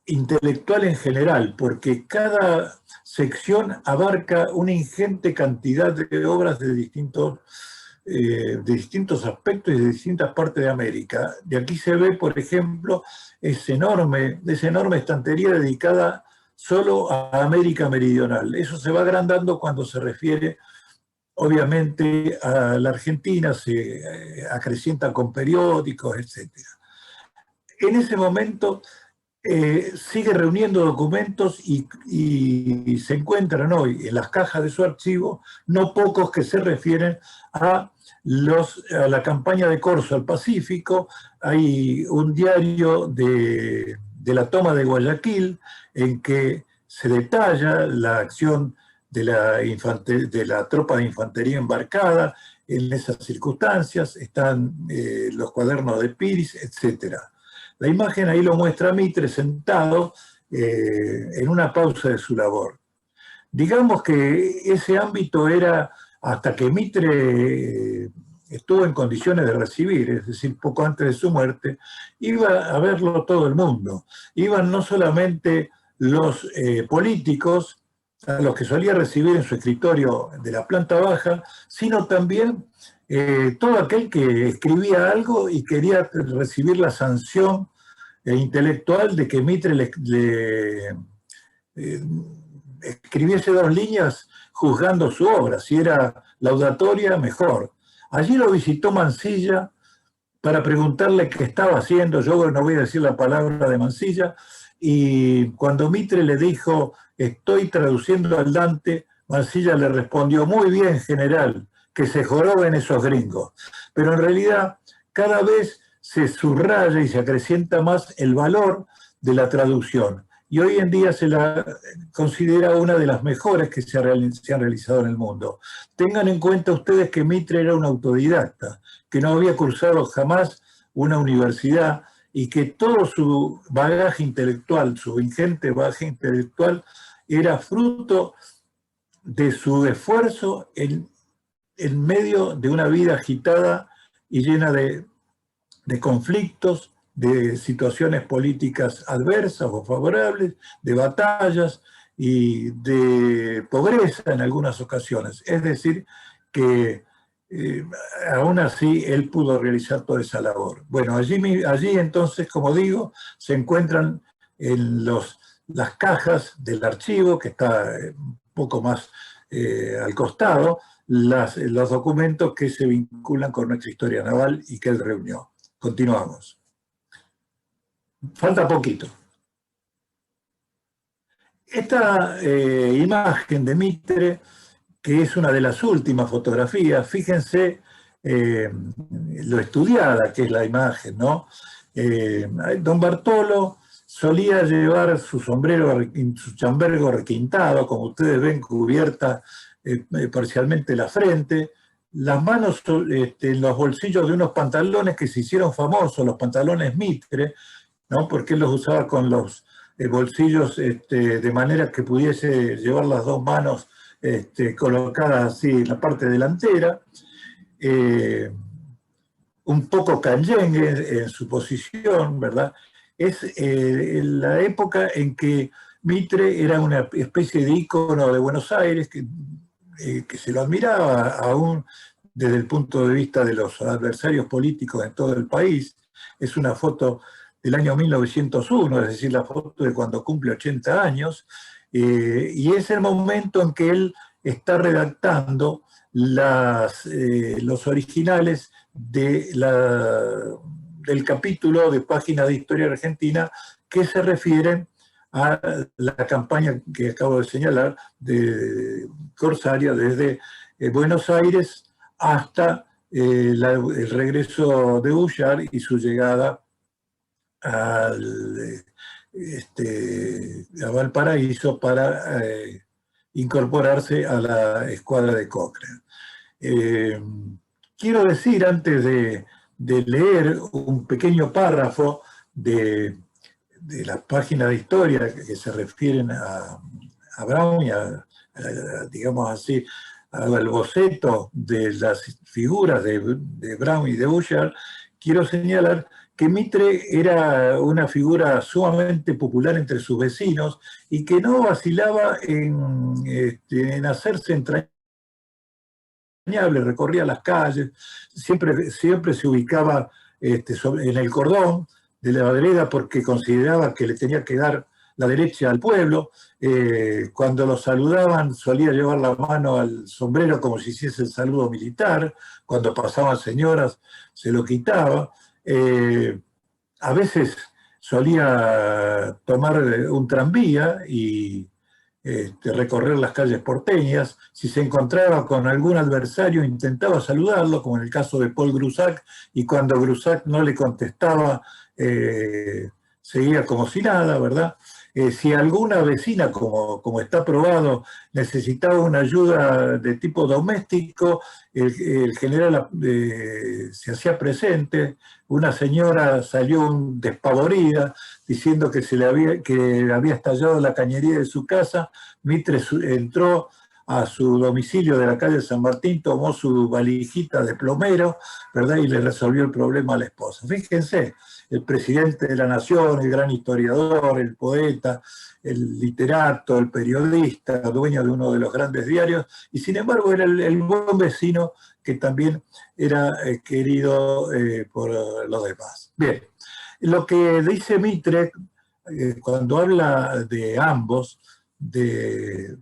intelectual en general, porque cada sección abarca una ingente cantidad de obras de distintos aspectos y de distintas partes de América. De aquí se ve, por ejemplo, esa enorme estantería dedicada solo a América Meridional. Eso se va agrandando cuando se refiere, obviamente, a la Argentina, se acrecienta con periódicos, etc. En ese momento, sigue reuniendo documentos y se encuentran hoy en las cajas de su archivo no pocos que se refieren a la campaña de Corso al Pacífico. Hay un diario de la toma de Guayaquil en que se detalla la acción de la tropa de infantería embarcada en esas circunstancias. Están los cuadernos de Piris, etc. La imagen ahí lo muestra a Mitre sentado en una pausa de su labor. Digamos que ese ámbito era, hasta que Mitre estuvo en condiciones de recibir, es decir, poco antes de su muerte, iba a verlo todo el mundo. Iban no solamente los políticos, a los que solía recibir en su escritorio de la planta baja, sino también todo aquel que escribía algo y quería recibir la sanción intelectual de que Mitre le escribiese 2 líneas juzgando su obra. Si era laudatoria, mejor. Allí lo visitó Mansilla para preguntarle qué estaba haciendo. Yo no voy a decir la palabra de Mansilla. Y cuando Mitre le dijo, estoy traduciendo al Dante, Mansilla le respondió, muy bien, general, que se joroben esos gringos. Pero en realidad, cada vez se subraya y se acrecienta más el valor de la traducción. Y hoy en día se la considera una de las mejores que se han realizado en el mundo. Tengan en cuenta ustedes que Mitre era un autodidacta, que no había cursado jamás una universidad y que todo su bagaje intelectual, su ingente bagaje intelectual, era fruto de su esfuerzo en medio de una vida agitada y llena de conflictos, de situaciones políticas adversas o favorables, de batallas y de pobreza en algunas ocasiones. Es decir, que aún así él pudo realizar toda esa labor. Bueno, allí entonces, como digo, se encuentran en las cajas del archivo, que está un poco más al costado, los documentos que se vinculan con nuestra historia naval y que él reunió. Continuamos. Falta poquito. Esta imagen de Mitre, que es una de las últimas fotografías, fíjense lo estudiada que es la imagen, ¿no? Don Bartolo solía llevar su sombrero, su chambergo requintado, como ustedes ven, cubierta parcialmente la frente, las manos en los bolsillos de unos pantalones que se hicieron famosos, los pantalones Mitre, ¿no? Porque él los usaba con los bolsillos de manera que pudiese llevar las 2 manos colocadas así en la parte delantera, un poco canyengue en su posición, ¿verdad? Es la época en que Mitre era una especie de ícono de Buenos Aires, que se lo admiraba aún desde el punto de vista de los adversarios políticos en todo el país. Es una foto del año 1901, es decir, la foto de cuando cumple 80 años, y es el momento en que él está redactando los originales del capítulo de Páginas de Historia Argentina que se refieren a la campaña que acabo de señalar de Corsaria desde Buenos Aires hasta el regreso de Bullard y su llegada a Valparaíso para incorporarse a la escuadra de Cochrane. Quiero decir, antes de leer un pequeño párrafo de las páginas de historia que se refieren a Brown y digamos así, al boceto de las figuras de Brown y de Bullard, quiero señalar que Mitre era una figura sumamente popular entre sus vecinos y que no vacilaba en hacerse entrañable, recorría las calles, siempre se ubicaba en el cordón de la vereda porque consideraba que le tenía que dar la derecha al pueblo. Cuando lo saludaban solía llevar la mano al sombrero como si hiciese el saludo militar. Cuando pasaban señoras se lo quitaba. A veces solía tomar un tranvía y recorrer las calles porteñas. Si se encontraba con algún adversario, intentaba saludarlo, como en el caso de Paul Grusac, y cuando Grusac no le contestaba, seguía como si nada, ¿verdad? Si alguna vecina, como está probado, necesitaba una ayuda de tipo doméstico, el general se hacía presente. Una señora salió despavorida diciendo que le había estallado la cañería de su casa. Mitre entró a su domicilio de la calle San Martín, tomó su valijita de plomero, ¿verdad? Y le resolvió el problema a la esposa. Fíjense, el presidente de la nación, el gran historiador, el poeta, el literato, el periodista, dueño de uno de los grandes diarios, y sin embargo era el buen vecino que también era querido por los demás. Bien, lo que dice Mitre cuando habla de ambos, de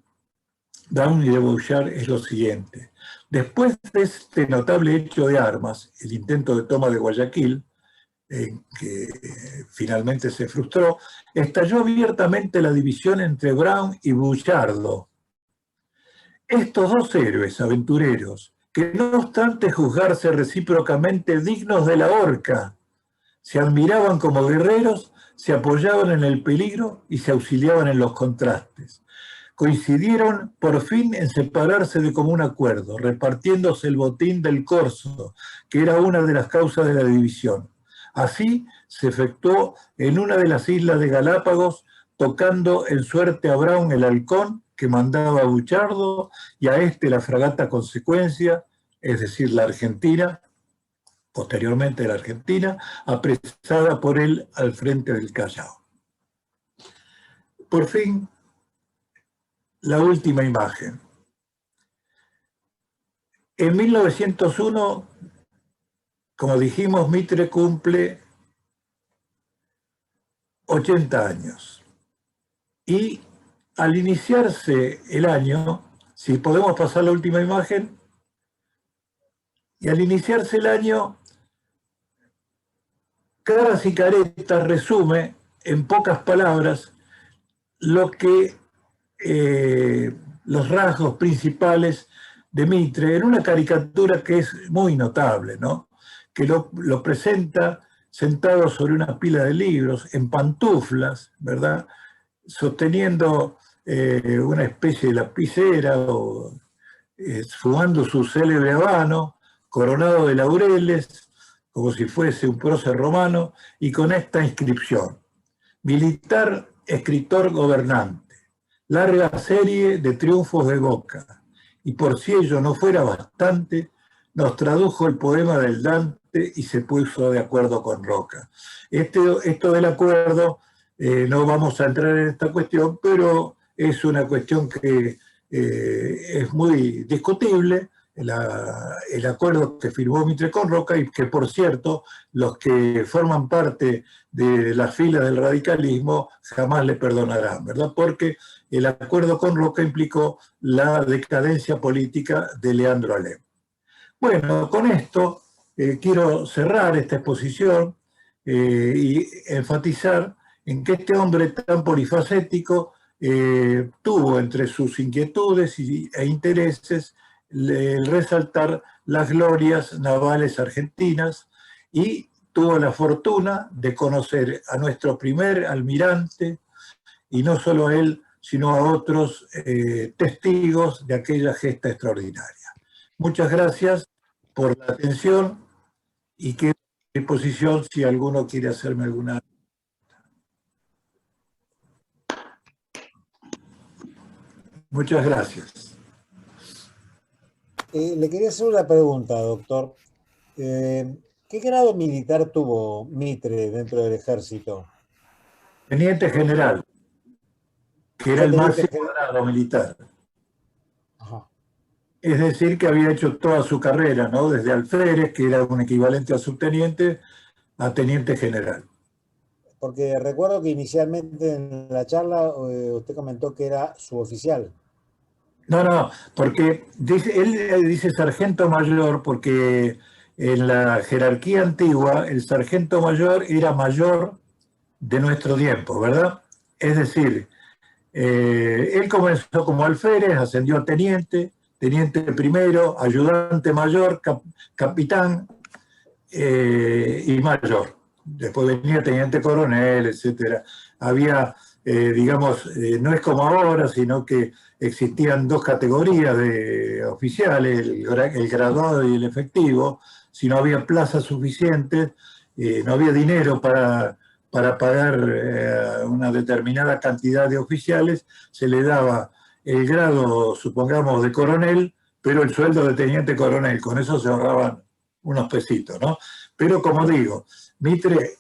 Brown y de Bouchard, es lo siguiente. Después de este notable hecho de armas, el intento de toma de Guayaquil, que finalmente se frustró, estalló abiertamente la división entre Brown y Bouchardo. Estos dos héroes aventureros, que no obstante juzgarse recíprocamente dignos de la horca, se admiraban como guerreros, se apoyaban en el peligro y se auxiliaban en los contrastes. Coincidieron por fin en separarse de común acuerdo, repartiéndose el botín del corso, que era una de las causas de la división. Así se efectuó en una de las islas de Galápagos, tocando en suerte a Brown el halcón que mandaba a Bouchardo y a este la fragata Consecuencia, es decir, la Argentina, posteriormente la Argentina, apresada por él al frente del Callao. Por fin, la última imagen. En 1901, como dijimos, Mitre cumple 80 años. Y al iniciarse el año, si podemos pasar la última imagen, y al iniciarse el año, Caras y Caretas resume en pocas palabras lo que los rasgos principales de Mitre en una caricatura que es muy notable, ¿no? Que lo presenta sentado sobre una pila de libros, en pantuflas, ¿verdad? Sosteniendo una especie de lapicera o fumando su célebre habano, coronado de laureles, como si fuese un prócer romano, y con esta inscripción: militar, escritor, gobernante, larga serie de triunfos de Boca, y por si ello no fuera bastante, nos tradujo el poema del Dante y se puso de acuerdo con Roca. Esto del acuerdo, no vamos a entrar en esta cuestión, pero es una cuestión que es muy discutible, el acuerdo que firmó Mitre con Roca, y que, por cierto, los que forman parte de las filas del radicalismo jamás le perdonarán, ¿verdad? Porque el acuerdo con Roca implicó la decadencia política de Leandro Alem. Bueno, con esto quiero cerrar esta exposición y enfatizar en que este hombre tan polifacético tuvo entre sus inquietudes e intereses el resaltar las glorias navales argentinas, y tuvo la fortuna de conocer a nuestro primer almirante, y no solo a él, sino a otros testigos de aquella gesta extraordinaria. Muchas gracias por la atención y quedo a disposición si alguno quiere hacerme alguna. Muchas gracias. Le quería hacer una pregunta, doctor. ¿Qué grado militar tuvo Mitre dentro del ejército? Teniente general, que era el máximo grado militar. Ajá. Es decir, que había hecho toda su carrera, ¿no? Desde alférez, que era un equivalente a subteniente, a teniente general. Porque recuerdo que inicialmente en la charla usted comentó que era suboficial. No, porque él dice sargento mayor porque en la jerarquía antigua el sargento mayor era mayor de nuestro tiempo, ¿verdad? Es decir, él comenzó como alférez, ascendió a teniente, teniente primero, ayudante mayor, capitán y mayor. Después venía teniente coronel, etc. Había, digamos, no es como ahora, sino que existían dos categorías de oficiales, el graduado y el efectivo. Si no había plazas suficientes, no había dinero para pagar una determinada cantidad de oficiales, se le daba el grado, supongamos, de coronel, pero el sueldo de teniente coronel. Con eso se ahorraban unos pesitos, ¿no? Pero como digo, Mitre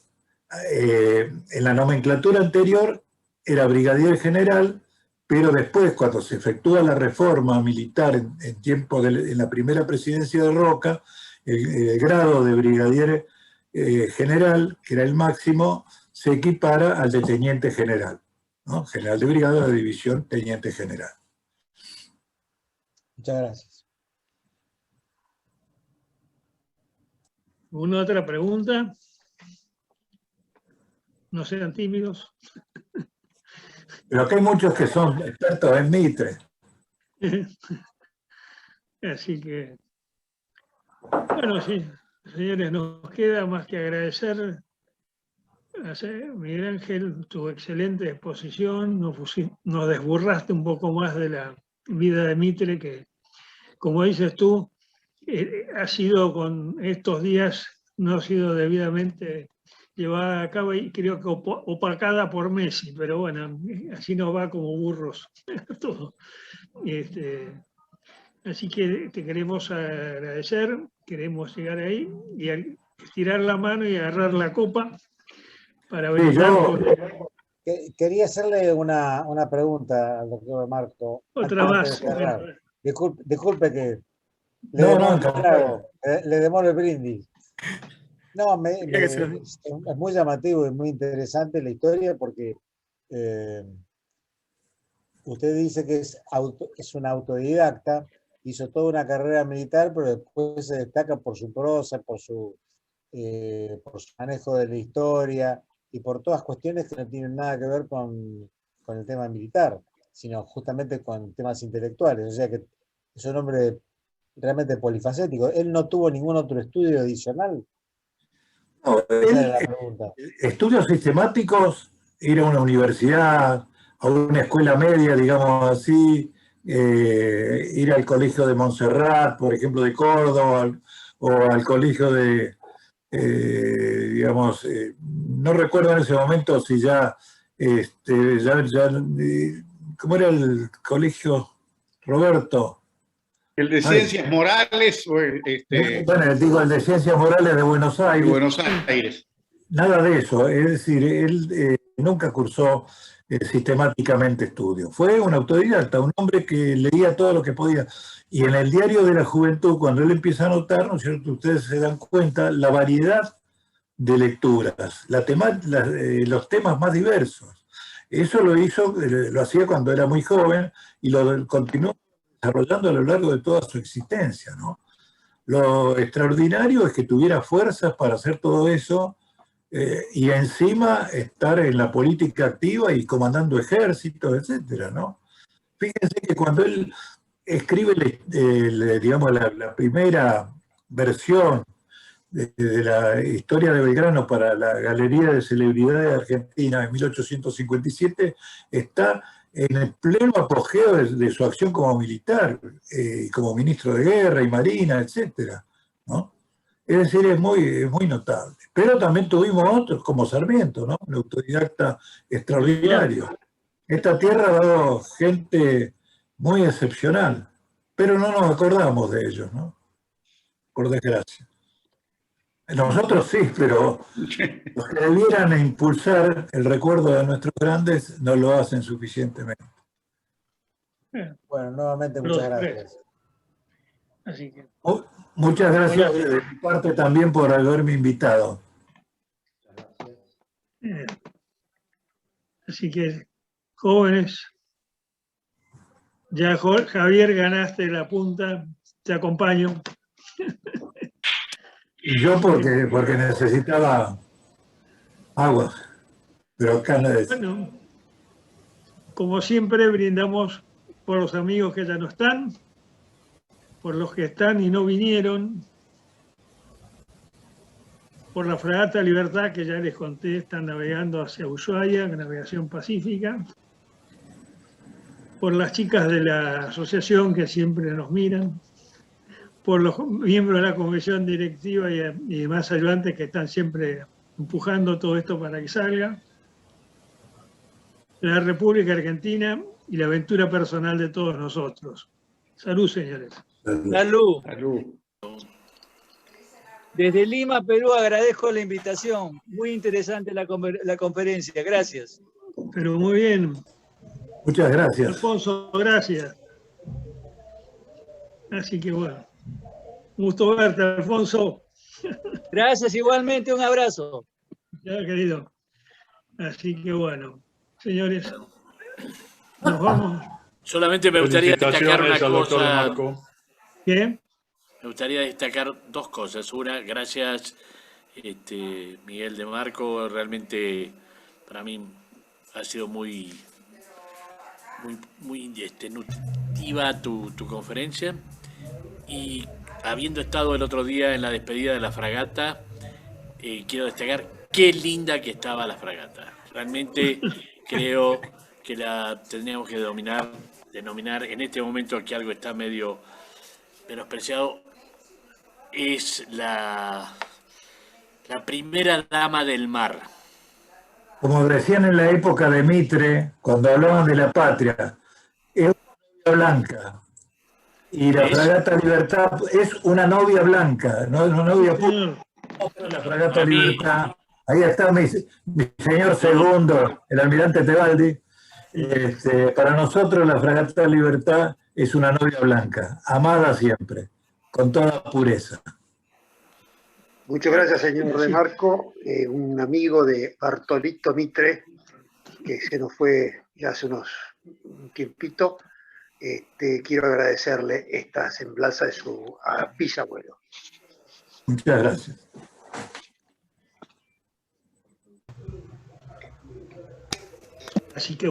en la nomenclatura anterior era brigadier general, pero después, cuando se efectúa la reforma militar en tiempo en la primera presidencia de Roca, el grado de brigadier general, que era el máximo, se equipara al de teniente general, ¿no? General de brigada de división, teniente general. Muchas gracias. ¿Alguna otra pregunta? No sean tímidos. Pero acá hay muchos que son expertos en Mitre. Así que, bueno, sí, señores, nos queda más que agradecer a Miguel Ángel tu excelente exposición. Nos desburraste un poco más de la vida de Mitre, que, como dices tú, ha sido con estos días, no ha sido debidamente llevada a cabo y creo que opacada por Messi, pero bueno, así nos va como burros todo. Así que te queremos agradecer, queremos llegar ahí y estirar la mano y agarrar la copa para brindar por... Quería hacerle una pregunta al doctor Marco. Otra más. Bueno. Disculpe que le demoro el brindis. No, es muy llamativo y muy interesante la historia porque usted dice que es un autodidacta, hizo toda una carrera militar, pero después se destaca por su prosa, por su manejo de la historia y por todas cuestiones que no tienen nada que ver con el tema militar, sino justamente con temas intelectuales. O sea que es un hombre realmente polifacético. ¿Él no tuvo ningún otro estudio adicional? No, estudios sistemáticos, ir a una universidad, a una escuela media, digamos así, ir al colegio de Montserrat, por ejemplo, de Córdoba, o al colegio de, digamos, no recuerdo en ese momento si ¿cómo era el colegio, Roberto? El de Ciencias Morales. Bueno, digo, el de Ciencias Morales de Buenos Aires. De Buenos Aires. Nada de eso, es decir, él nunca cursó sistemáticamente estudios. Fue un autodidacta, un hombre que leía todo lo que podía. Y en el diario de la juventud, cuando él empieza a anotar, ¿no es cierto?, ustedes se dan cuenta la variedad de lecturas, los temas más diversos. Eso lo hacía cuando era muy joven y lo continuó desarrollando a lo largo de toda su existencia, ¿no? Lo extraordinario es que tuviera fuerzas para hacer todo eso y encima estar en la política activa y comandando ejércitos, etcétera, ¿no? Fíjense que cuando él escribe, digamos, la primera versión de la historia de Belgrano para la Galería de Celebridades de Argentina en 1857, está en el pleno apogeo de su acción como militar, como ministro de guerra y marina, etcétera, ¿no? Es decir, es muy notable. Pero también tuvimos otros, como Sarmiento, ¿no? Un autodidacta extraordinario. Esta tierra ha dado gente muy excepcional, pero no nos acordamos de ellos, ¿no? Por desgracia. Nosotros sí, pero los que debieran impulsar el recuerdo de nuestros grandes no lo hacen suficientemente. Bueno, nuevamente muchas gracias. Así que... Muchas gracias de mi parte también por haberme invitado. Así que, jóvenes, ya Javier ganaste la punta, te acompaño. Y yo porque necesitaba agua. pero acá no es. Bueno, como siempre, brindamos por los amigos que ya no están, por los que están y no vinieron, por la fragata Libertad, que ya les conté, están navegando hacia Ushuaia, navegación pacífica, por las chicas de la asociación que siempre nos miran, por los miembros de la comisión directiva y demás ayudantes que están siempre empujando todo esto para que salga, la República Argentina y la aventura personal de todos nosotros. Salud, señores. Salud. Salud. Desde Lima, Perú, agradezco la invitación. Muy interesante la conferencia. Gracias. Pero muy bien. Muchas gracias. Alfonso, gracias. Así que bueno. Un gusto verte, Alfonso. Gracias igualmente. Un abrazo. Ya, querido. Así que bueno. Señores, nos vamos. Solamente me gustaría destacar una Felicitaciones al doctor cosa. Marco. ¿Qué? Me gustaría destacar dos cosas. Una, gracias Miguel de Marco. Realmente para mí ha sido muy nutritiva tu conferencia. Y habiendo estado el otro día en la despedida de la fragata, quiero destacar qué linda que estaba la fragata. Realmente creo que la tendríamos que denominar en este momento que algo está medio menospreciado. Es la primera dama del mar. Como decían en la época de Mitre, cuando hablaban de la patria, es una novia blanca. Y la fragata Libertad es una novia blanca, no es una novia pura. La fragata Libertad. Ahí está mi señor segundo, el almirante Tebaldi. Para nosotros la fragata Libertad es una novia blanca, amada siempre, con toda pureza. Muchas gracias, señor de Marco, un amigo de Bartolito Mitre, que se nos fue ya hace un tiempito. Quiero agradecerle esta semblanza de su bisabuelo. Muchas gracias. Así que